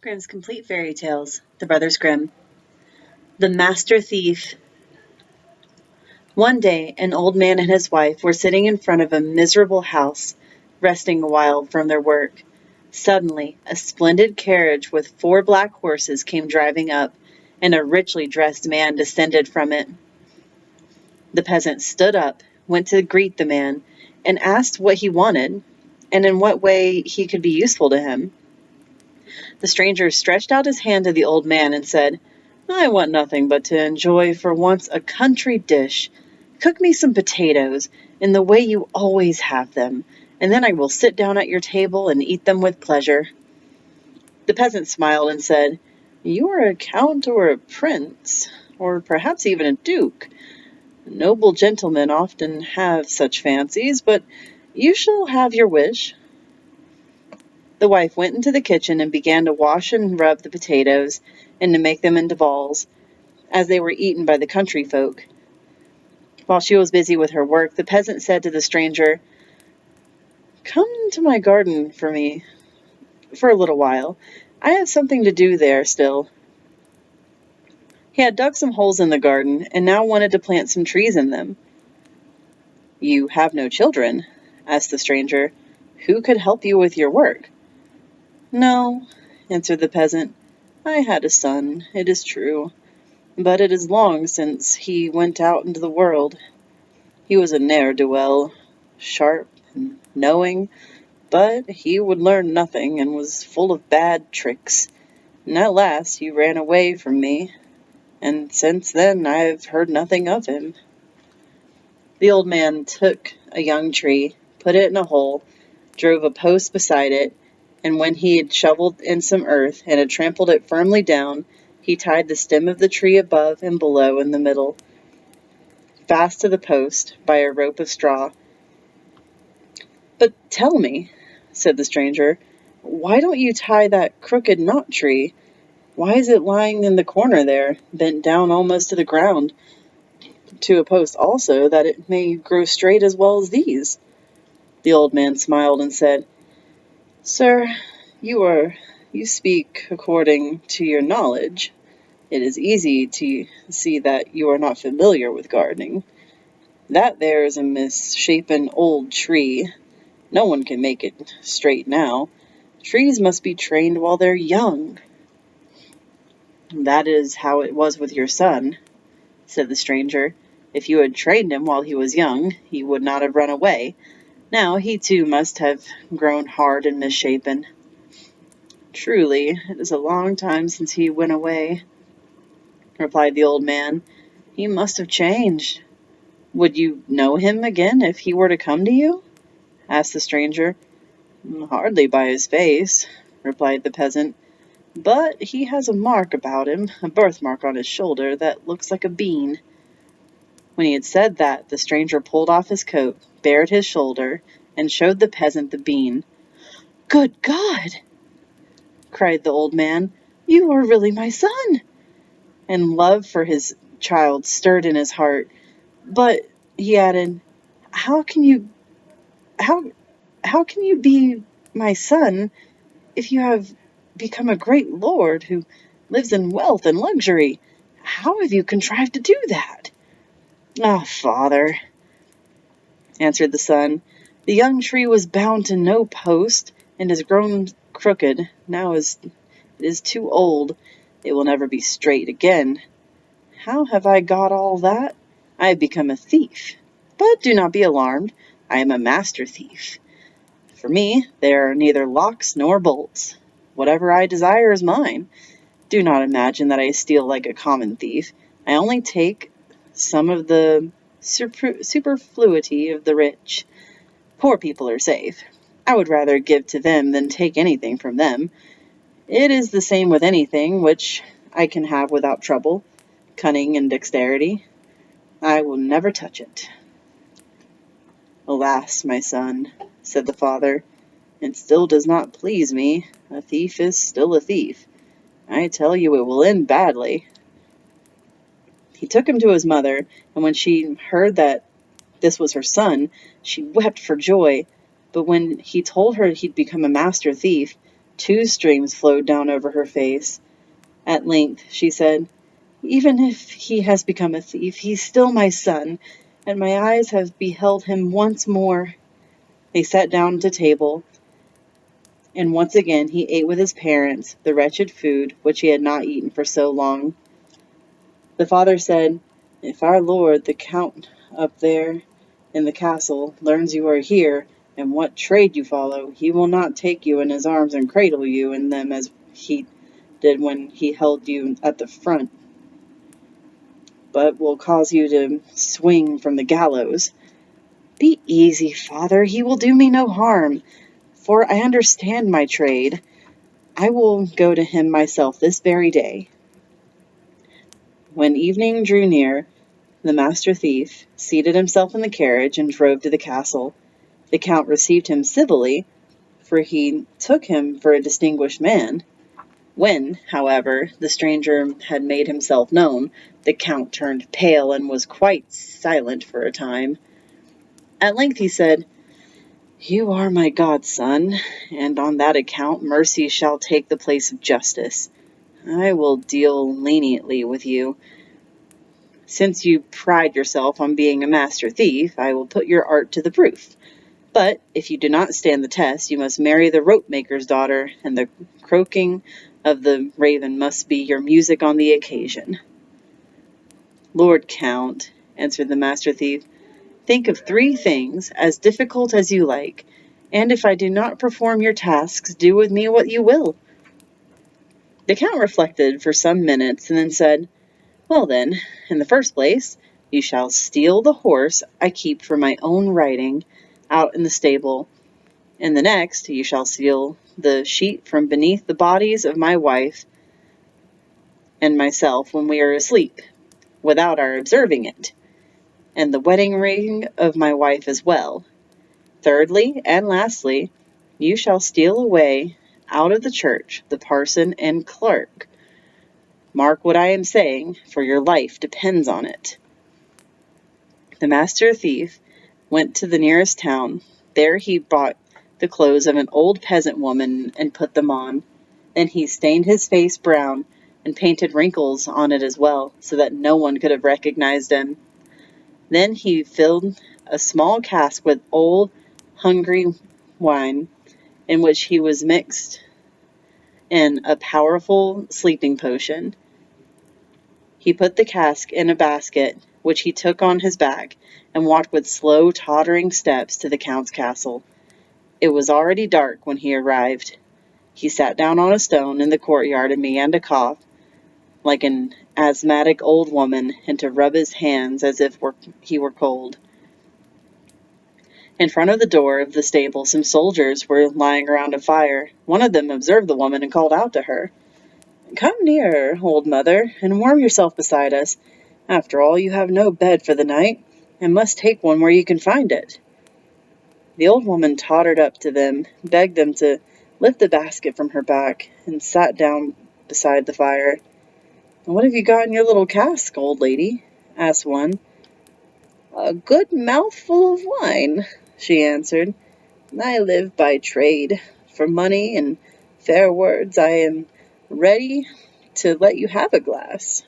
Grimm's Complete Fairy Tales, The Brothers Grimm. The Master Thief. One day, an old man and his wife were sitting in front of a miserable house, resting a while from their work. Suddenly, a splendid carriage with 4 black horses came driving up, and a richly dressed man descended from it. The peasant stood up, went to greet the man, and asked what he wanted, and in what way he could be useful to him. The stranger stretched out his hand to the old man and said, "I want nothing but to enjoy for once a country dish. Cook me some potatoes, in the way you always have them, and then I will sit down at your table and eat them with pleasure." The peasant smiled and said, "You are a count or a prince, or perhaps even a duke. Noble gentlemen often have such fancies, but you shall have your wish." The wife went into the kitchen and began to wash and rub the potatoes, and to make them into balls, as they were eaten by the country folk. While she was busy with her work, the peasant said to the stranger, "Come to my garden for me for a little while. I have something to do there still." He had dug some holes in the garden, and now wanted to plant some trees in them. "You have no children?" asked the stranger. "Who could help you with your work?" "No," answered the peasant. "I had a son, it is true, but it is long since he went out into the world. He was a ne'er-do-well, sharp and knowing, but he would learn nothing and was full of bad tricks, and at last he ran away from me, and since then I have heard nothing of him." The old man took a young tree, put it in a hole, drove a post beside it, and when he had shoveled in some earth and had trampled it firmly down, he tied the stem of the tree above and below in the middle, fast to the post by a rope of straw. "But tell me," said the stranger, "why don't you tie that crooked knot tree? Why is it lying in the corner there, bent down almost to the ground, to a post also, that it may grow straight as well as these?" The old man smiled and said, "Sir, you speak according to your knowledge. It is easy to see that you are not familiar with gardening. That there is a misshapen old tree. No one can make it straight now. Trees must be trained while they're young." "That is how it was with your son," said the stranger. "If you had trained him while he was young, he would not have run away. Now he too must have grown hard and misshapen." "Truly, it is a long time since he went away," replied the old man. "He must have changed." "Would you know him again if he were to come to you?" asked the stranger. "Hardly by his face," replied the peasant, "but he has a mark about him, a birthmark on his shoulder that looks like a bean." When he had said that, the stranger pulled off his coat, bared his shoulder, and showed the peasant the bean. "Good God!" cried the old man, "you are really my son!" And love for his child stirred in his heart. "But," he added, how can you be my son if you have become a great lord who lives in wealth and luxury? How have you contrived to do that?" "Ah, father," answered the son, "the young tree was bound to no post, and has grown crooked. Now it is too old. It will never be straight again. How have I got all that? I have become a thief. But do not be alarmed. I am a master thief. For me, there are neither locks nor bolts. Whatever I desire is mine. Do not imagine that I steal like a common thief. I only take some of the superfluity of the rich. Poor people are safe. I would rather give to them than take anything from them. It is the same with anything which I can have without trouble, cunning, and dexterity. I will never touch it." "Alas, my son," said the father, "it still does not please me. A thief is still a thief. I tell you it will end badly." He took him to his mother, and when she heard that this was her son, she wept for joy. But when he told her he'd become a master thief, 2 streams flowed down over her face. At length she said, "Even if he has become a thief, he's still my son, and my eyes have beheld him once more." They sat down at table, and once again he ate with his parents the wretched food which he had not eaten for so long. The father said, "If our lord, the Count up there in the castle, learns you are here, and what trade you follow, he will not take you in his arms and cradle you in them as he did when he held you at the front, but will cause you to swing from the gallows." "Be easy, father, he will do me no harm, for I understand my trade. I will go to him myself this very day." When evening drew near, the master thief seated himself in the carriage and drove to the castle. The Count received him civilly, for he took him for a distinguished man. When, however, the stranger had made himself known, the Count turned pale and was quite silent for a time. At length he said, "You are my godson, and on that account mercy shall take the place of justice. I will deal leniently with you. Since you pride yourself on being a master thief, I will put your art to the proof. But if you do not stand the test, you must marry the rope-maker's daughter, and the croaking of the raven must be your music on the occasion." "Lord Count," answered the master thief, "think of 3 things, as difficult as you like, and if I do not perform your tasks, do with me what you will." The Count reflected for some minutes, and then said, "Well then, in the first place, you shall steal the horse I keep for my own riding out in the stable. In the next, you shall steal the sheet from beneath the bodies of my wife and myself when we are asleep, without our observing it, and the wedding ring of my wife as well. Thirdly, and lastly, you shall steal away out of the church the parson and clerk. Mark what I am saying, for your life depends on it." The master thief went to the nearest town. There he bought the clothes of an old peasant woman and put them on. Then he stained his face brown and painted wrinkles on it as well, so that no one could have recognized him. Then he filled a small cask with old, hungry wine, in which he was mixed in a powerful sleeping potion. He put the cask in a basket, which he took on his back, and walked with slow, tottering steps to the Count's castle. It was already dark when he arrived. He sat down on a stone in the courtyard and began to cough like an asthmatic old woman, and to rub his hands as if he were cold. In front of the door of the stable some soldiers were lying around a fire. One of them observed the woman and called out to her, "Come nearer, old mother, and warm yourself beside us. After all, you have no bed for the night, and must take one where you can find it." The old woman tottered up to them, begged them to lift the basket from her back, and sat down beside the fire. "What have you got in your little cask, old lady?" asked one. "A good mouthful of wine," she answered. "I live by trade. For money and fair words I am ready to let you have a glass."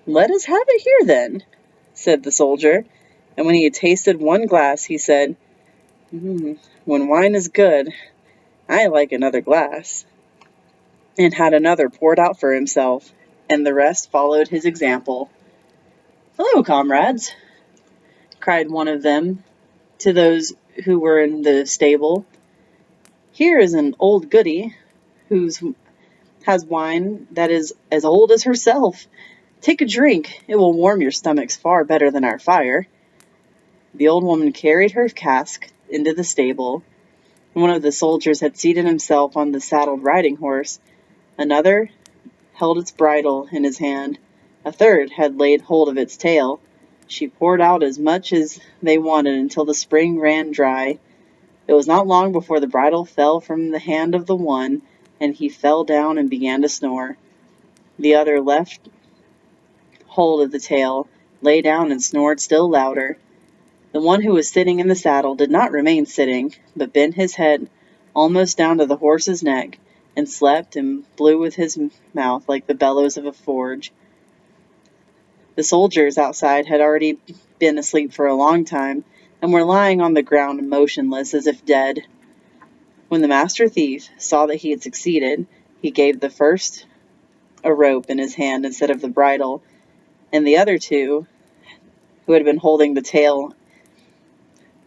"Let us have it here, then," said the soldier, and when he had tasted one glass, he said, "When wine is good, I like another glass," and had another poured out for himself, and the rest followed his example. "Hello, comrades," cried one of them to those who were in the stable. "Here is an old goody who has wine that is as old as herself. Take a drink. It will warm your stomachs far better than our fire." The old woman carried her cask into the stable. One of the soldiers had seated himself on the saddled riding horse. Another held its bridle in his hand. A third had laid hold of its tail. She poured out as much as they wanted until the spring ran dry. It was not long before the bridle fell from the hand of the one, and he fell down and began to snore. The other left hold of the tail, lay down and snored still louder. The one who was sitting in the saddle did not remain sitting, but bent his head almost down to the horse's neck, and slept and blew with his mouth like the bellows of a forge. The soldiers outside had already been asleep for a long time, and were lying on the ground motionless as if dead. When the master thief saw that he had succeeded, he gave the first a rope in his hand instead of the bridle, and the other two, who had been holding the tail,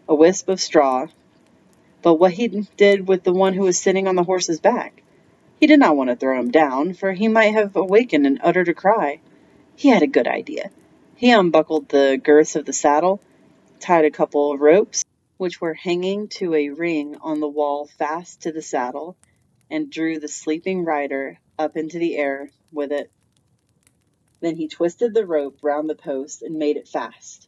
a wisp of straw. But what he did with the one who was sitting on the horse's back? He did not want to throw him down, for he might have awakened and uttered a cry. He had a good idea. He unbuckled the girths of the saddle, tied a couple of ropes, which were hanging to a ring on the wall fast to the saddle, and drew the sleeping rider up into the air with it. Then he twisted the rope round the post and made it fast.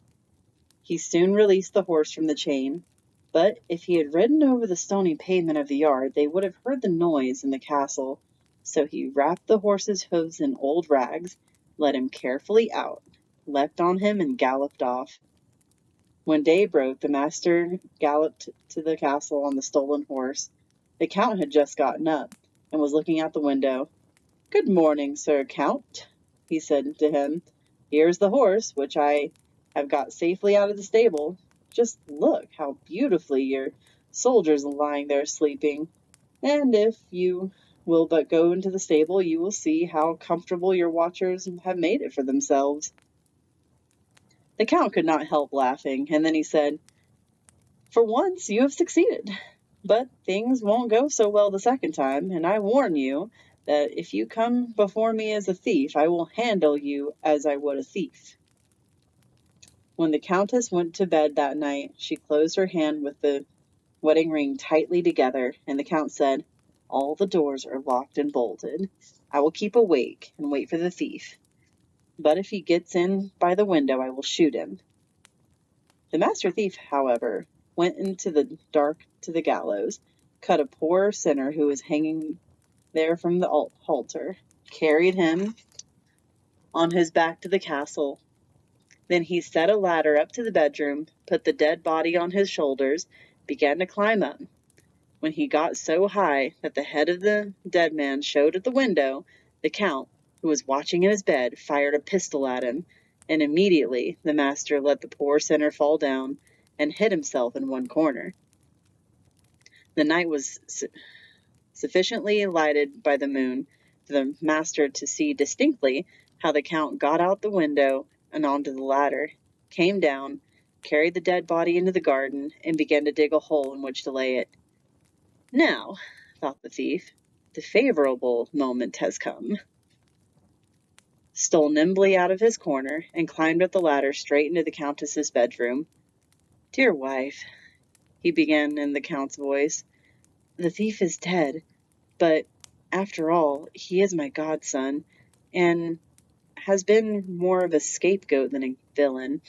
He soon released the horse from the chain, but if he had ridden over the stony pavement of the yard, they would have heard the noise in the castle. So he wrapped the horse's hoofs in old rags, let him carefully out, leapt on him, and galloped off. When day broke, the master galloped to the castle on the stolen horse. The count had just gotten up, and was looking out the window. "Good morning, Sir Count," he said to him. "Here's the horse, which I have got safely out of the stable. Just look how beautifully your soldiers are lying there sleeping, and if you will but go into the stable, you will see how comfortable your watchers have made it for themselves." The Count could not help laughing, and then he said, "For once you have succeeded, but things won't go so well the second time, and I warn you that if you come before me as a thief, I will handle you as I would a thief." When the Countess went to bed that night, she closed her hand with the wedding ring tightly together, and the Count said, "All the doors are locked and bolted. I will keep awake and wait for the thief, but if he gets in by the window, I will shoot him." The master thief, however, went into the dark to the gallows, cut a poor sinner who was hanging there from the halter, carried him on his back to the castle. Then he set a ladder up to the bedroom, put the dead body on his shoulders, began to climb up. When he got so high that the head of the dead man showed at the window, the Count, who was watching in his bed, fired a pistol at him, and immediately the master let the poor sinner fall down and hid himself in one corner. The night was sufficiently lighted by the moon for the master to see distinctly how the Count got out the window and onto the ladder, came down, carried the dead body into the garden, and began to dig a hole in which to lay it. "Now," thought the thief, "the favorable moment has come," stole nimbly out of his corner, and climbed up the ladder straight into the Countess's bedroom. "Dear wife," he began in the Count's voice, "the thief is dead, but after all, he is my godson, and has been more of a scapegoat than a villain.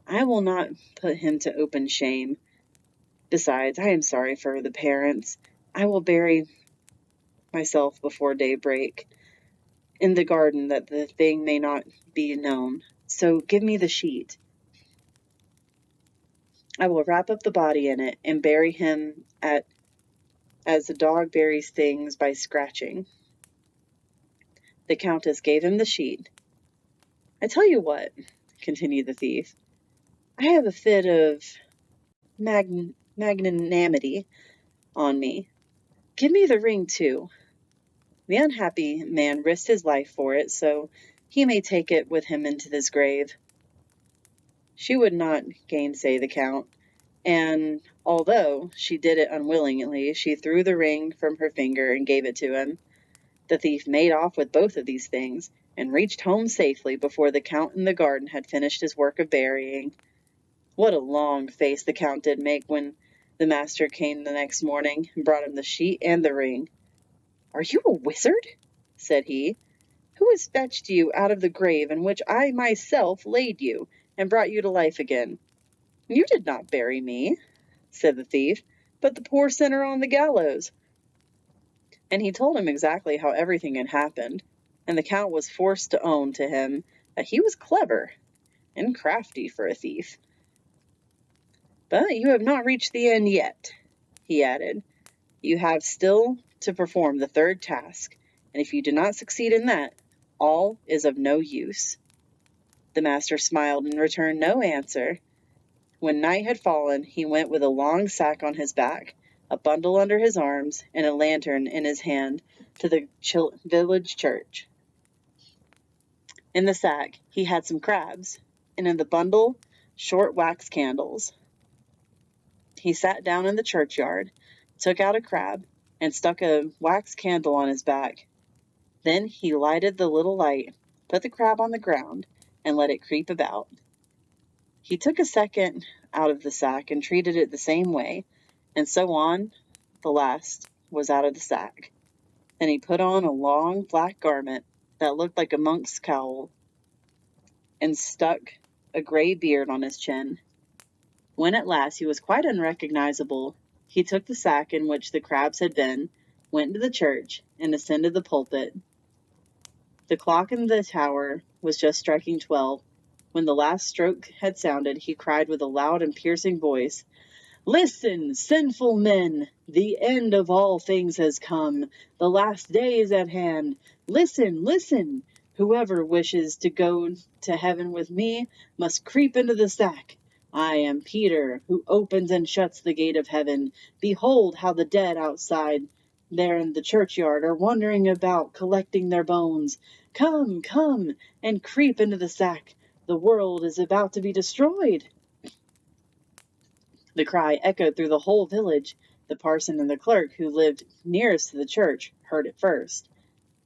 I will not put him to open shame. Besides, I am sorry for the parents. I will bury myself before daybreak in the garden, that the thing may not be known. So give me the sheet. I will wrap up the body in it and bury him as a dog buries things by scratching." The Countess gave him the sheet. "I tell you what," continued the thief, "I have a fit of magnanimity on me. Give me the ring too. The unhappy man risked his life for it, so he may take it with him into his grave." She would not gainsay the Count, and although she did it unwillingly, she threw the ring from her finger and gave it to him. The thief made off with both of these things, and reached home safely before the Count in the garden had finished his work of burying. What a long face the Count did make when the master came the next morning and brought him the sheet and the ring. "Are you a wizard?" said he. "Who has fetched you out of the grave in which I myself laid you, and brought you to life again?" "You did not bury me," said the thief, "but the poor sinner on the gallows." And he told him exactly how everything had happened, and the Count was forced to own to him that he was clever and crafty for a thief. "But you have not reached the end yet," he added. You have still to perform the third task, and if you do not succeed in that, all is of no use." The master smiled and returned no answer. When night had fallen, he went with a long sack on his back, a bundle under his arms, and a lantern in his hand to the village church. In the sack, he had some crabs, and in the bundle, short wax candles. He sat down in the churchyard, took out a crab, and stuck a wax candle on his back. Then he lighted the little light, put the crab on the ground, and let it creep about. He took a second out of the sack and treated it the same way, and so on. The last was out of the sack. Then he put on a long black garment that looked like a monk's cowl, and stuck a gray beard on his chin. When at last he was quite unrecognizable, he took the sack in which the crabs had been, went into the church, and ascended the pulpit. The clock in the tower was just striking 12. When the last stroke had sounded, he cried with a loud and piercing voice, "Listen, sinful men! The end of all things has come. The last day is at hand. Listen, listen! Whoever wishes to go to heaven with me must creep into the sack. I am Peter, who opens and shuts the gate of heaven. Behold how the dead outside there in the churchyard are wandering about, collecting their bones. Come, come, and creep into the sack. The world is about to be destroyed." The cry echoed through the whole village. The parson and the clerk, who lived nearest to the church, heard it first.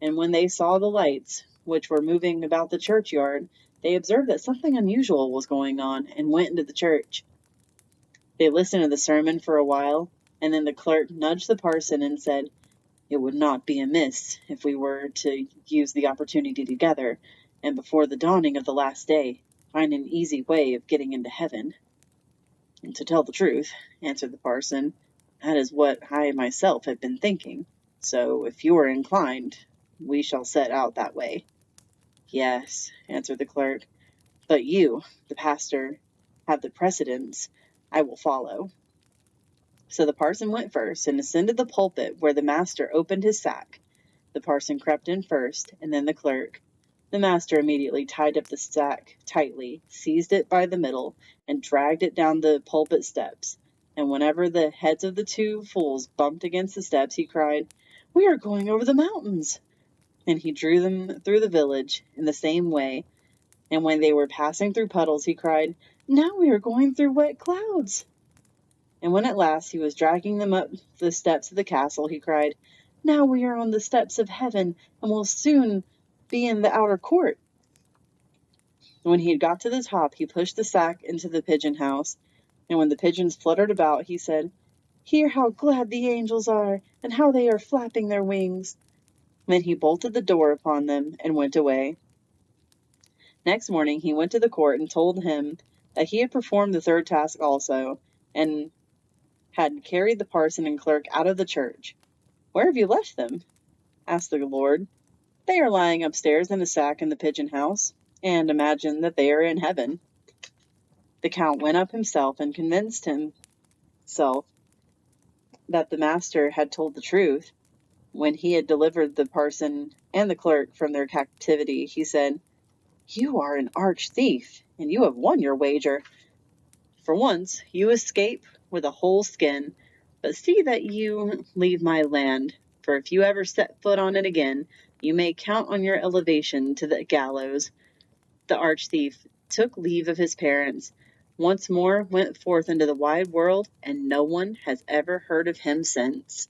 And when they saw the lights, which were moving about the churchyard, they observed that something unusual was going on, and went into the church. They listened to the sermon for a while, and then the clerk nudged the parson and said, "It would not be amiss if we were to use the opportunity together, and before the dawning of the last day, find an easy way of getting into heaven." "To tell the truth," answered the parson, "that is what I myself have been thinking. So, if you are inclined, we shall set out that way." "Yes," answered the clerk, "but you, the pastor, have the precedence. I will follow." So the parson went first, and ascended the pulpit, where the master opened his sack. The parson crept in first, and then the clerk. The master immediately tied up the sack tightly, seized it by the middle, and dragged it down the pulpit steps. And whenever the heads of the two fools bumped against the steps, he cried, "We are going over the mountains!" And he drew them through the village in the same way. And when they were passing through puddles, he cried, "Now we are going through wet clouds!" And when at last he was dragging them up the steps of the castle, he cried, "Now we are on the steps of heaven, and will soon be in the outer court." When he had got to the top, he pushed the sack into the pigeon house, and when the pigeons fluttered about, he said, "Hear how glad the angels are, and how they are flapping their wings." Then he bolted the door upon them and went away. Next morning he went to the court and told him that he had performed the third task also, and had carried the parson and clerk out of the church. "Where have you left them?" asked the lord. "They are lying upstairs in a sack in the pigeon house, and imagine that they are in heaven." The count went up himself and convinced himself that the master had told the truth. When he had delivered the parson and the clerk from their captivity, he said, "You are an arch thief, and you have won your wager. For once, you escape with a whole skin, but see that you leave my land, for if you ever set foot on it again, you may count on your elevation to the gallows." The arch-thief took leave of his parents, once more went forth into the wide world, and no one has ever heard of him since.